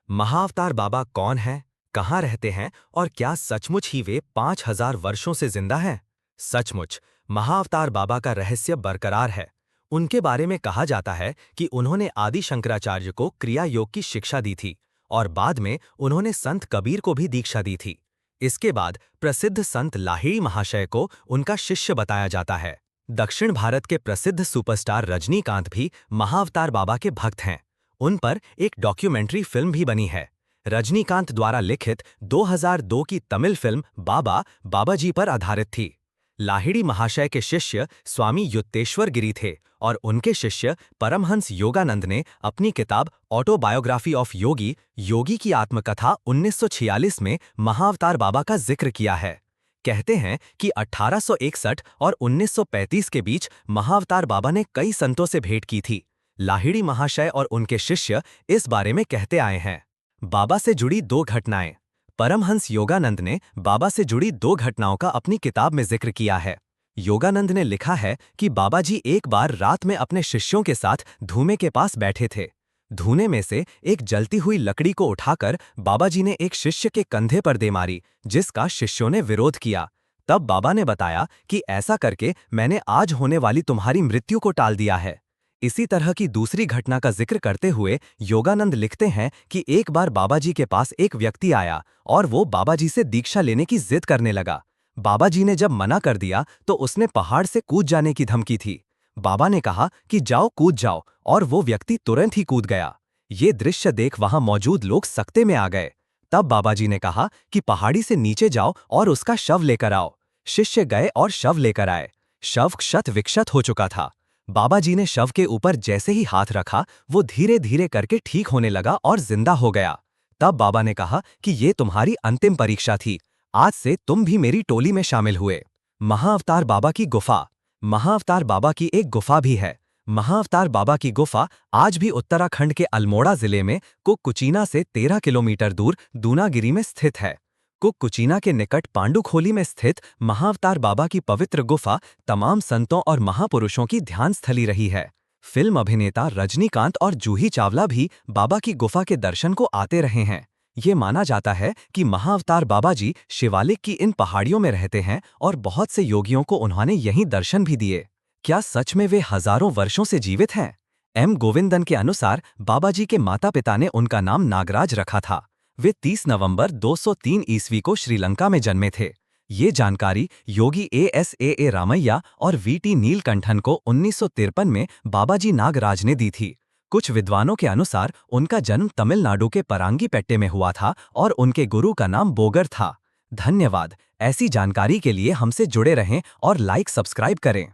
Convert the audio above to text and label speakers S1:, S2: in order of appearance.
S1: महाअवतार बाबा कौन हैं, कहाँ रहते हैं और क्या सचमुच ही वे 5000 वर्षों से जिंदा हैं? सचमुच, महाअवतार बाबा का रहस्य बरकरार है। उनके बारे में कहा जाता है कि उन्होंने आदि शंकराचार्य को क्रिया योग की शिक्षा दी थी और बाद में उन्होंने संत कबीर को भी दीक्षा दी थी। इसके बाद प्रसिद्ध संत लाहिड़ी महाशय को उनका शिष्य बताया जाता है। दक्षिण भारत के प्रसिद्ध सुपरस्टार रजनीकांत भी महाअवतार बाबा के भक्त हैं। उन पर एक डॉक्यूमेंट्री फिल्म भी बनी है। रजनीकांत द्वारा लिखित 2002 की तमिल फिल्म बाबा बाबाजी पर आधारित थी। लाहिड़ी महाशय के शिष्य स्वामी युक्तेश्वर गिरी थे और उनके शिष्य परमहंस योगानंद ने अपनी किताब ऑटोबायोग्राफी ऑफ योगी योगी की आत्मकथा 1946 में महाअवतार बाबा का जिक्र किया है। कहते हैं कि 1861 और 1935 के बीच महाअवतार बाबा ने कई संतों से भेंट की थी। लाहिड़ी महाशय और उनके शिष्य इस बारे में कहते आए हैं। बाबा से जुड़ी 2 घटनाएं। परमहंस योगानंद ने बाबा से जुड़ी 2 घटनाओं का अपनी किताब में जिक्र किया है। योगानंद ने लिखा है कि बाबा जी एक बार रात में अपने शिष्यों के साथ धूमे के पास बैठे थे। धूने में से एक जलती हुई लकड़ी को उठाकर बाबा जी ने एक शिष्य के कंधे पर दे मारी, जिसका शिष्यों ने विरोध किया। तब बाबा ने बताया कि ऐसा करके मैंने आज होने वाली तुम्हारी मृत्यु को टाल दिया है। इसी तरह की दूसरी घटना का जिक्र करते हुए योगानंद लिखते हैं कि एक बार बाबा जी के पास एक व्यक्ति आया और वो बाबा जी से दीक्षा लेने की जिद करने लगा। बाबा जी ने जब मना कर दिया तो उसने पहाड़ से कूद जाने की धमकी थी। बाबा ने कहा कि जाओ कूद जाओ, और वो व्यक्ति तुरंत ही कूद गया। ये दृश्य देख वहां मौजूद लोग सकते में आ गए। तब बाबा जी ने कहा कि पहाड़ी से नीचे जाओ और उसका शव लेकर आओ। शिष्य गए और शव लेकर आए। शव क्षत विक्षत हो चुका था। बाबा जी ने शव के ऊपर जैसे ही हाथ रखा, वो धीरे धीरे करके ठीक होने लगा और जिंदा हो गया। तब बाबा ने कहा कि ये तुम्हारी अंतिम परीक्षा थी, आज से तुम भी मेरी टोली में शामिल हुए। महाअवतार बाबा की गुफा। महाअवतार बाबा की एक गुफा भी है। महाअवतार बाबा की गुफा आज भी उत्तराखंड के अल्मोड़ा जिले में कुक्कुचीना से 13 किलोमीटर दूर दूनागिरी में स्थित है। कुक्कुचीना के निकट पांडुखोली में स्थित महाअवतार बाबा की पवित्र गुफा तमाम संतों और महापुरुषों की ध्यान स्थली रही है। फिल्म अभिनेता रजनीकांत और जूही चावला भी बाबा की गुफा के दर्शन को आते रहे हैं। ये माना जाता है कि महाअवतार बाबा जी शिवालिक की इन पहाड़ियों में रहते हैं और बहुत से योगियों को उन्होंने यहीं दर्शन भी दिए। क्या सच में वे हजारों वर्षों से जीवित हैं? एम गोविंदन के अनुसार बाबा जी के माता पिता ने उनका नाम नागराज रखा था। वे 30 नवंबर 203 ईस्वी को श्रीलंका में जन्मे थे। ये जानकारी योगी एस रामैया और वीटी नीलकंठन को 1953 में बाबाजी नागराज ने दी थी। कुछ विद्वानों के अनुसार उनका जन्म तमिलनाडु के परांगीपेट्टे में हुआ था और उनके गुरु का नाम बोगर था। धन्यवाद। ऐसी जानकारी के लिए हमसे जुड़े रहें और लाइक सब्सक्राइब करें।